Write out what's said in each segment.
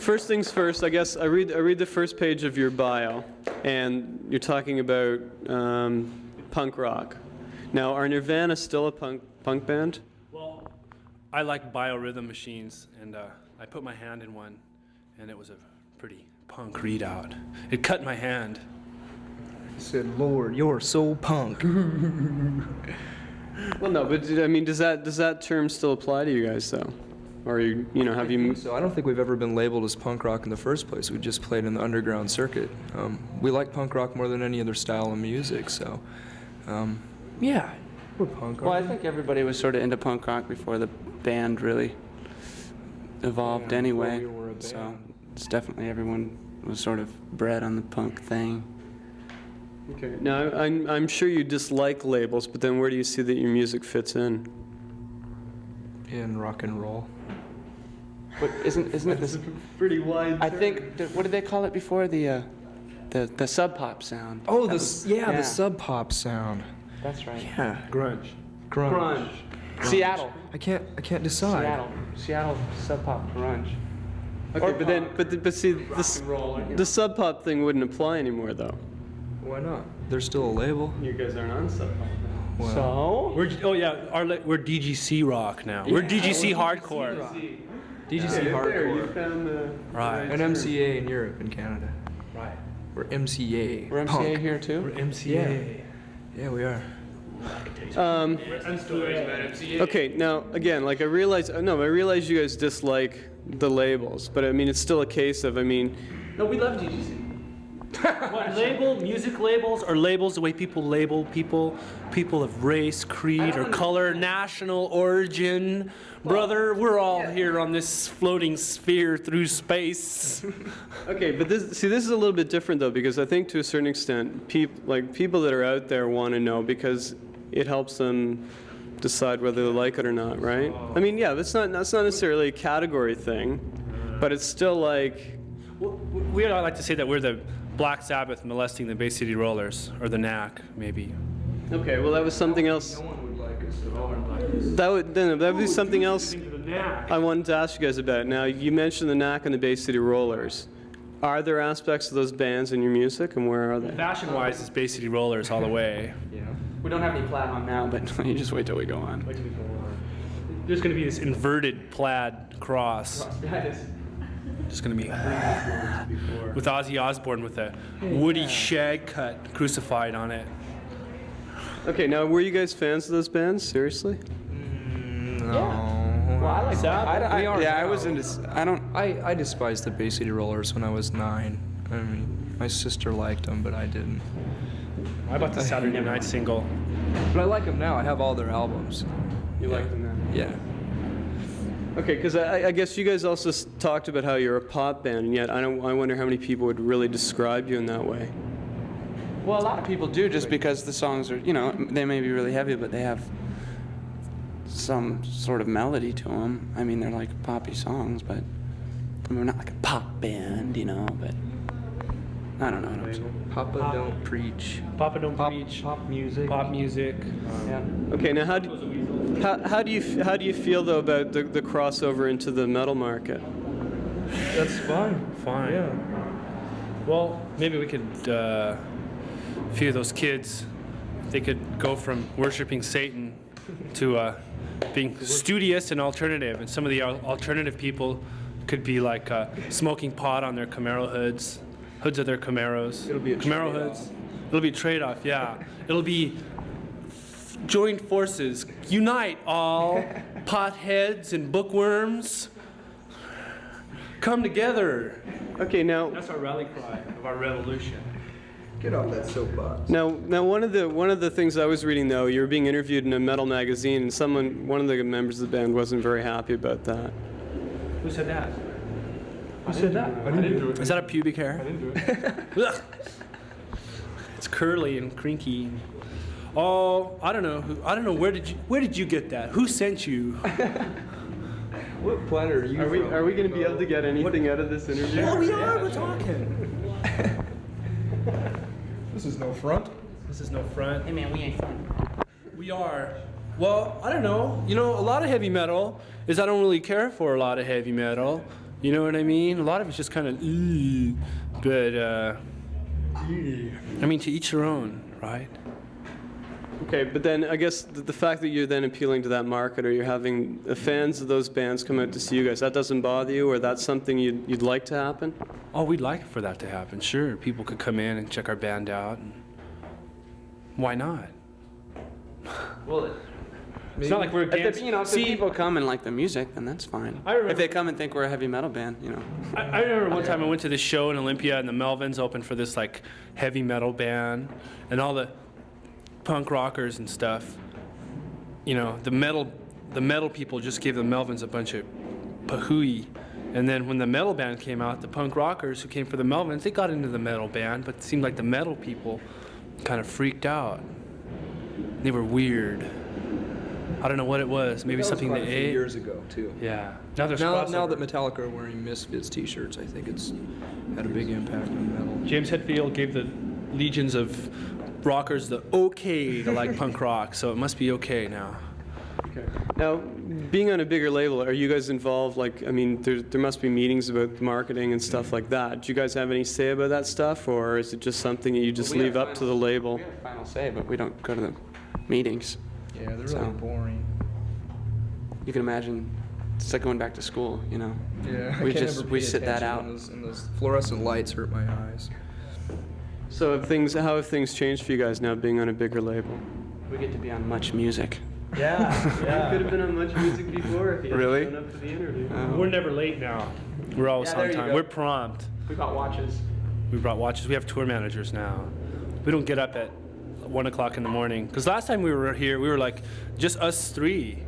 First things first, I guess I read the first page of your bio, and you're talking about punk rock. Now, are Nirvana still a punk band? Well, I like biorhythm machines, and I put my hand in one, and it was a pretty punk readout. It cut my hand. He said, "Lord, you're so punk." Well, no, but I mean, does that term still apply to you guys though? Or have you? So I don't think we've ever been labeled as punk rock in the first place. We just played in the underground circuit. We like punk rock more than any other style of music, so yeah, we're punk rock. Well, I think everybody was sort of into punk rock before the band really evolved anyway. We were a band. So it's definitely everyone was sort of bred on the punk thing. Okay. Now, I'm sure you dislike labels, but then where do you see that your music fits in? In rock and roll. But isn't it this? Pretty wide. I think what did they call it before? The sub pop sound. Oh, the sub pop sound. That's right. Yeah. Grunge. Seattle. I can't decide. Seattle sub pop grunge. Okay, but see, the sub pop thing wouldn't apply anymore though. Why not? There's still a label. You guys aren't on sub pop. Well, So? We're DGC rock now. We're DGC hardcore. DGC hardcore. You found the Right. And MCA in Europe and Canada. Right. We're MCA. We're punk. MCA here too? We're MCA. Yeah, we are. Okay, now again, like I realize you guys dislike the labels, but I mean it's still a case of No, we love DGC. What, music labels are labels the way people label people of race, creed, or color, national origin. Brother, we're all here on this floating sphere through space. Okay, but this is a little bit different though, because I think to a certain extent, people that are out there want to know because it helps them decide whether they like it or not, right? I mean, yeah, that's not necessarily a category thing, but it's still like. We like to say that we're the Black Sabbath molesting the Bay City Rollers, or the Knack, maybe. Okay, well that was something else. No one would like us at all. That would be something else I wanted to ask you guys about. Now, you mentioned the Knack and the Bay City Rollers. Are there aspects of those bands in your music, and where are they? Fashion-wise, it's Bay City Rollers all the way. Yeah. We don't have any plaid on now, but you just wait till we go on. There's going to be this inverted plaid cross. Just going to be with Ozzy Osbourne with a woody shag cut crucified on it. Okay, now were you guys fans of those bands? Seriously? No. Well, I like that. I was into. I despised the Bay City Rollers when I was 9. I mean, my sister liked them, but I didn't. I bought the Saturday Night single. But I like them now. I have all their albums. You like them now? Yeah. Okay, because I guess you guys also talked about how you're a pop band, and yet I wonder how many people would really describe you in that way. Well, a lot of people do, just because the songs are, they may be really heavy, but they have some sort of melody to them. I mean, they're like poppy songs, but we're not like a pop band, but I don't know. Papa don't preach. Papa don't preach. Pop music. Pop music. Yeah. Okay, now how do you feel though about the crossover into the metal market? That's fine. Fine. Yeah. Well, maybe we could, a few of those kids, they could go from worshiping Satan to being studious and alternative. And some of the alternative people could be like smoking pot on their Camaro hoods of their Camaros. It'll be a Camaro trade-off. hoods. It'll be a trade-off, yeah. It'll be joined forces. Unite all potheads and bookworms. Come together. Okay, now That's our rally cry of our revolution. Get off that soapbox. Now one of the things I was reading though, you were being interviewed in a metal magazine, and one of the members of the band wasn't very happy about that. Who said that? Who said that? I didn't do it. Is that a pubic hair? I didn't do it. It's curly and crinky. Oh, I don't know. Where did you get that? Who sent you? What planet are you from? Are we going to be able to get anything out of this interview? Oh, we are. We're talking. This is no front. This is no front. Hey man, we ain't fun. We are. Well, I don't know. A lot of heavy metal is I don't really care for a lot of heavy metal. You know what I mean? A lot of it's just kind of, but I mean, to each their own, right? Okay, but then I guess the fact that you're then appealing to that market, or you're having the fans of those bands come out to see you guys, that doesn't bother you, or that's something you'd like to happen? Oh, we'd like for that to happen, sure. People could come in and check our band out. And why not? Well, It's not like we're against. if the people come and like the music, then that's fine. I remember- If they come and think we're a heavy metal band, I remember one time I went to this show in Olympia, and the Melvins opened for this like heavy metal band, and all the punk rockers and stuff. The metal people just gave the Melvins a bunch of pahooey. And then when the metal band came out, the punk rockers who came for the Melvins, they got into the metal band, but it seemed like the metal people kind of freaked out. They were weird. I don't know what it was. Maybe something they ate. Years ago too. Yeah. Now there's Now that Metallica are wearing Misfits T-shirts, I think it's had a big impact on metal. James Hetfield gave the legions of rockers the okay to like punk rock, so it must be okay now. Okay. Now, being on a bigger label, are you guys involved? Like, I mean, there must be meetings about marketing and stuff like that. Do you guys have any say about that stuff, or is it just something that you just leave up to the label? We have final say, but we don't go to the meetings. Yeah, they're So- really boring. You can imagine it's like going back to school, Yeah, we sit that out. And those fluorescent lights hurt my eyes. So how have things changed for you guys now, being on a bigger label? We get to be on Much Music. Yeah. You could have been on Much Music before if you Really? hadn't shown up for the interview. We're never late now. We're always Yeah, there on you time. go. We're prompt. We got watches. We brought watches. We have tour managers now. We don't get up at 1 o'clock in the morning. Because last time we were here, we were like just us three,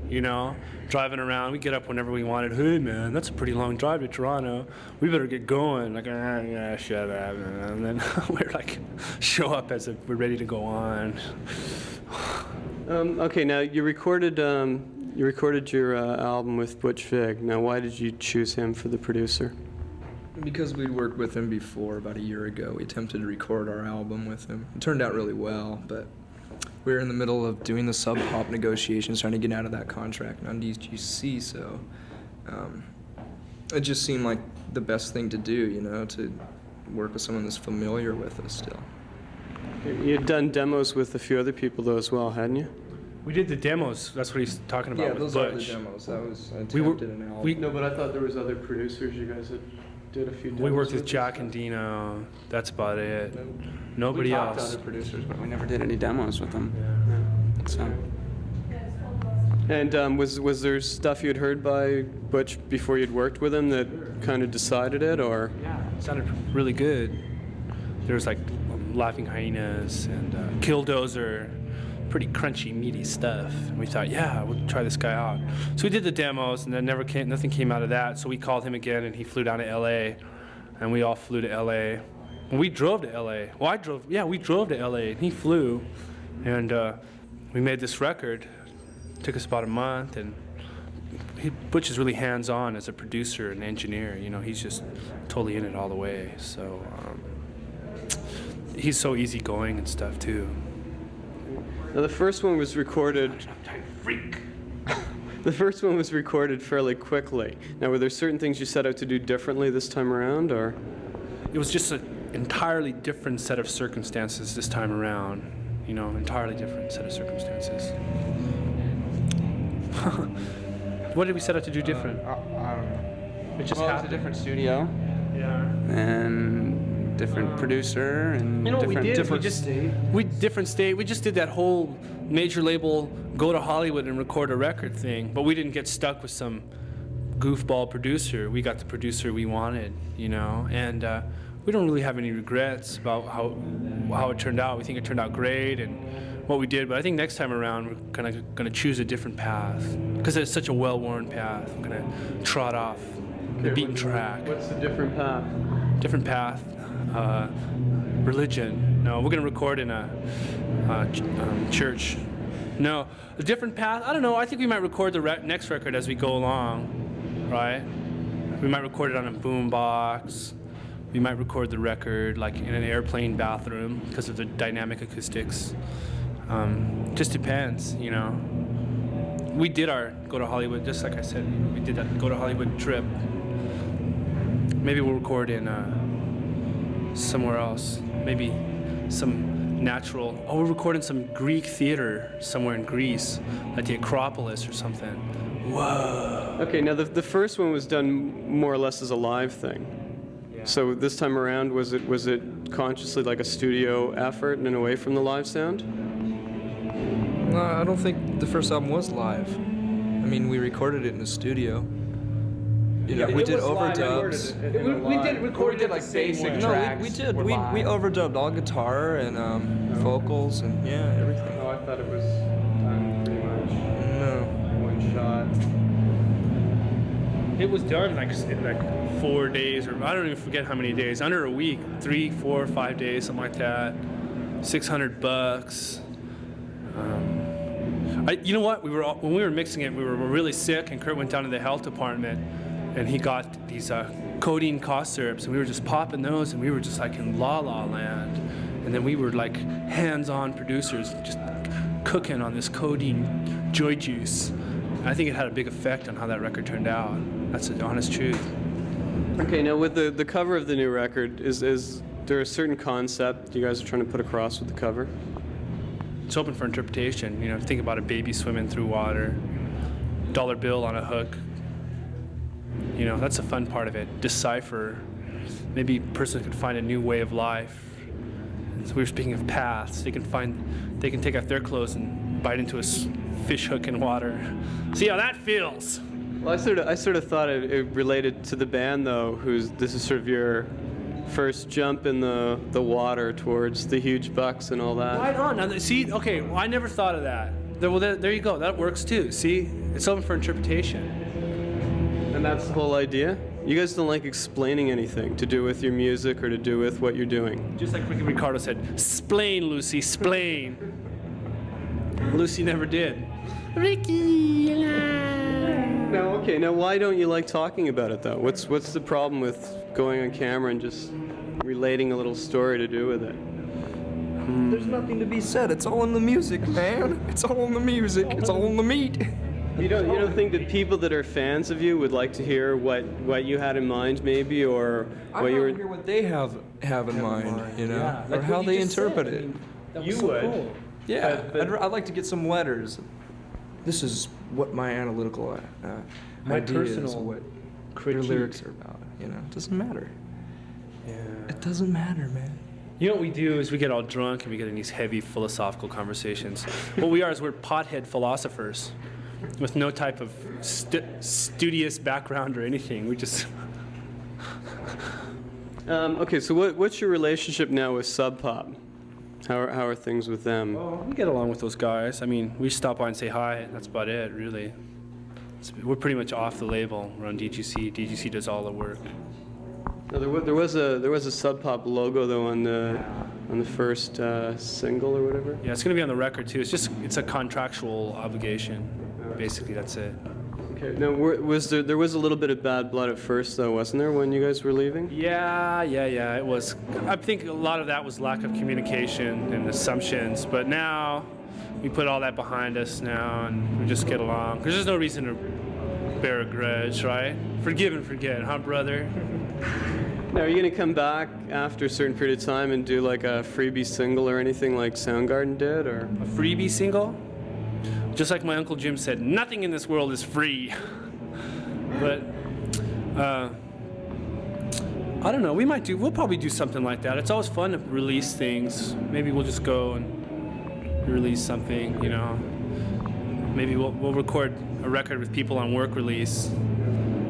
driving around. We get up whenever we wanted. Hey, man, that's a pretty long drive to Toronto. We better get going. Like, yeah, shut up. And then we're like, show up as if we're ready to go on. Okay, now you recorded your album with Butch Vig. Now, why did you choose him for the producer? Because we'd worked with him before, about a year ago. We attempted to record our album with him. It turned out really well, but we were in the middle of doing the Sub Pop negotiations, trying to get out of that contract on DGC, so it just seemed like the best thing to do, to work with someone that's familiar with us still. You had done demos with a few other people, though, as well, hadn't you? We did the demos. That's what he's talking about with Butch. demos. That was I We were- attempted an album. we- No, but I thought there was other producers you guys had did a few demos We worked with and Jack stuff. and Dino. That's about it. We Nobody talked to else. other producers, but we never did any demos with them. So And was there stuff you'd heard by Butch before you'd worked with him that kind of decided it, or? Yeah, it sounded really good. There was like Laughing Hyenas and Killdozer, pretty crunchy, meaty stuff. And we thought, yeah, we'll try this guy out. So we did the demos, and then nothing came out of that. So we called him again, and he flew down to L.A., and we all flew to L.A. And we drove to L.A. Well, we drove to L.A., and he flew, and we made this record. It took us about a month, and Butch is really hands-on as a producer and engineer. He's just totally in it all the way. So he's so easygoing and stuff too. Now, the first one was recorded. The first one was recorded fairly quickly. Now, were there certain things you set out to do differently this time around, or? It was just an entirely different set of circumstances this time around. Entirely different set of circumstances. What did we set out to do different? I don't know. It just it's a happened. different studio Yeah. and different producer and You know what we did? different Different state. We just did that whole major label go to Hollywood and record a record thing, but we didn't get stuck with some goofball producer. We got the producer we wanted, and we don't really have any regrets about how it turned out. We think it turned out great and what we did, but I think next time around we're kind of going to choose a different path because it's such a well-worn path. We're going to trot off the beaten track. What's the different path? Different path. Religion. No, we're going to record in a church. No, a different path. I don't know. I think we might record the next record as we go along, right? We might record it on a boom box. We might record the record like in an airplane bathroom because of the dynamic acoustics. Just depends, We did our go to Hollywood, just like I said, we did that go to Hollywood trip. maybe we'll record in somewhere else. Maybe some natural. Oh, we're recording some Greek theater somewhere in Greece, like the Acropolis or something. Whoa. Okay, now the first one was done more or less as a live thing. Yeah. So this time around, was it consciously like a studio effort and away from the live sound? No, I don't think the first album was live. I mean, we recorded it in the studio. You know, we did overdubs. We did record like basic tracks. We did. were We live. overdubed all guitar and vocals and yeah, everything. Oh, I thought it was done pretty much No. one shot. It was done like in like 4 days, or I don't even forget how many days. Under a week, 3, 4, 5 days, something like that. $600. You know what? When we were mixing it, we were really sick, and Kurt went down to the health department, and he got these codeine cough syrups, and we were just popping those, and we were just like in la la land. And then we were like hands-on producers, just cooking on this codeine joy juice. I think it had a big effect on how that record turned out. That's the honest truth. Okay, now with the cover of the new record, is there a certain concept you guys are trying to put across with the cover? It's open for interpretation. You know, think about a baby swimming through water, dollar bill on a hook. You know, that's the fun part of it. Decipher. Maybe a person could find a new way of life. And so we were speaking of paths. They can take off their clothes and bite into a fish hook in water. See how that feels. Well, I sort of thought it related to the band though, this is sort of your first jump in the water towards the huge bucks and all that. Right on. Now, see, okay, well, I never thought of that. There you go. That works too. See, it's open for interpretation. And that's the whole idea? You guys don't like explaining anything to do with your music or to do with what you're doing. Just like Ricky Ricardo said, "Splain, Lucy, splain." Lucy never did. Ricky. Now, okay, now why don't you like talking about it though? What's the problem with going on camera and just relating a little story to do with it? There's nothing to be said. It's all in the music, man. It's all in the music. It's all in the meat. You don't think that people that are fans of you would like to hear what you had in mind maybe, or I what you want were... to hear what they have in mind, you know, or how they interpret it. You would. Yeah, But- I'd like to get some letters. This is what my analytical My idea is, personal what your critique. lyrics are about. You know, it doesn't matter. Yeah. It doesn't matter, man. You know what we do is we get all drunk and we get in these heavy philosophical conversations. What we are is we're pothead philosophers with no type of studious background or anything. We just... Okay, so what's your relationship now with Sub Pop? How are things with them? Oh, we get along with those guys. I mean, we stop by and say hi. That's about it, really. We're pretty much off the label. We're on DGC. DGC does all the work. No, there was a Sub Pop logo though on the first single or whatever. Yeah, it's gonna be on the record too. It's a contractual obligation. Basically, that's it. Okay. Now, there was a little bit of bad blood at first though, wasn't there, when you guys were leaving? Yeah. It was. I think a lot of that was lack of communication and assumptions. But now, we put all that behind us now, and we just get along. Because there's no reason to bear a grudge, right? Forgive and forget, huh, brother? Now, are you gonna come back after a certain period of time and do like a freebie single or anything like Soundgarden did, or? A freebie single? Just like my Uncle Jim said, nothing in this world is free. But, I don't know, we'll probably do something like that. It's always fun to release things. Maybe we'll just go and release something, you know. Maybe we'll record a record with people on work release.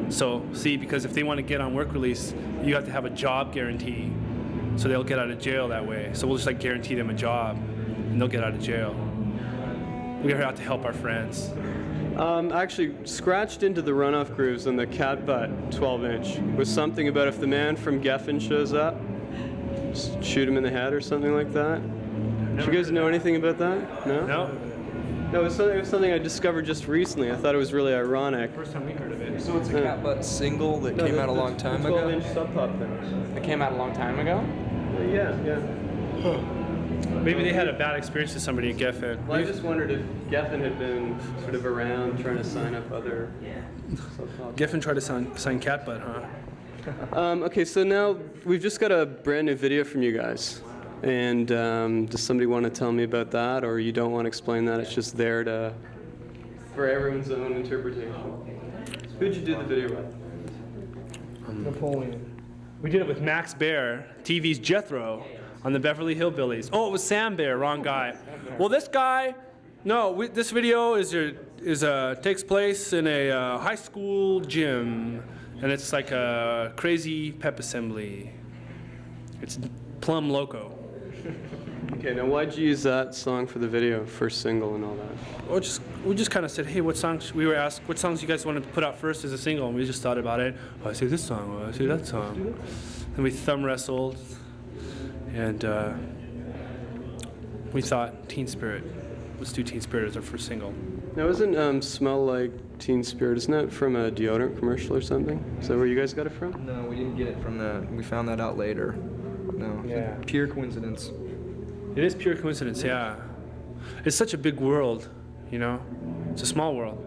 So, see, because if they want to get on work release, you have to have a job guarantee. So they'll get out of jail that way. So we'll just like guarantee them a job, and they'll get out of jail. We're out to help our friends. Actually, scratched into the runoff grooves on the cat butt 12-inch was something about if the man from Geffen shows up, just shoot him in the head or something like that. Do you guys know anything about that? No? No? No, it was something I discovered just recently. I thought it was really ironic. First time we heard of it. So it's a Cat Butt single that came out a long time ago? 12-inch Sub Pop thing. It came out a long time ago. Yeah. Maybe they had a bad experience with somebody at Geffen. Well, I just wondered if Geffen had been sort of around trying to sign up other Sub Pop. Geffen tried to sign Catbutt, huh? Okay, so now we've just got a brand new video from you guys. And does somebody want to tell me about that, or you don't want to explain that? It's just there for everyone's own interpretation. Who'd you do the video with? Napoleon. We did it with Max Baer, TV's Jethro, on the Beverly Hillbillies. Oh, it was Sam Baer, wrong guy. Well, this guy, no, this video takes place in a high school gym, and it's like a crazy pep assembly. It's plumb loco. Okay, now why'd you use that song for the video, first single and all that? Well, we just kind of said, hey, what songs? We were asked, what songs you guys want to put out first as a single, and we just thought about it. Oh, I say this song. Oh, I say that song. Then we thumb wrestled, and we thought Teen Spirit. Let's do Teen Spirit as our first single. Now, isn't Smell Like Teen Spirit, isn't that from a deodorant commercial or something? Is that where you guys got it from? No, we didn't get it from that. We found that out later. No. Yeah. Pure coincidence. It is pure coincidence, yeah. It's such a big world, you know? It's a small world.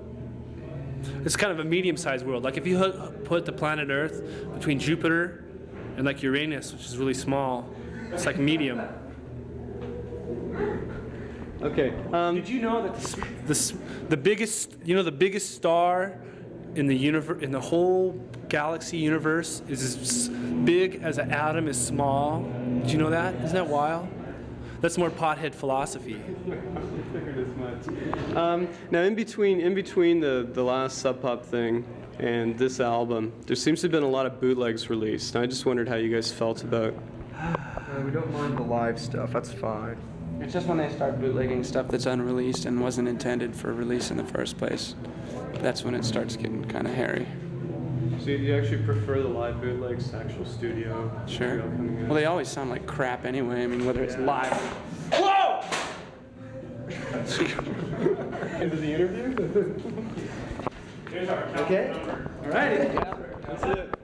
It's kind of a medium-sized world. Like if you put the planet Earth between Jupiter and like Uranus, which is really small, it's like medium. Okay. Did you know that the biggest star in the whole galaxy universe is as big as an atom is small? Did you know that? Isn't that wild? That's more pothead philosophy. Now, in between the last Sub Pop thing and this album, there seems to have been a lot of bootlegs released. And I just wondered how you guys felt about. We don't mind the live stuff. That's fine. It's just when they start bootlegging stuff that's unreleased and wasn't intended for release in the first place. That's when it starts getting kind of hairy. So you actually prefer the live bootlegs to actual studio? Sure. Coming out? Well, they always sound like crap anyway. I mean, whether it's live. Whoa! Into the interview? Here's our Okay. All righty. That's it.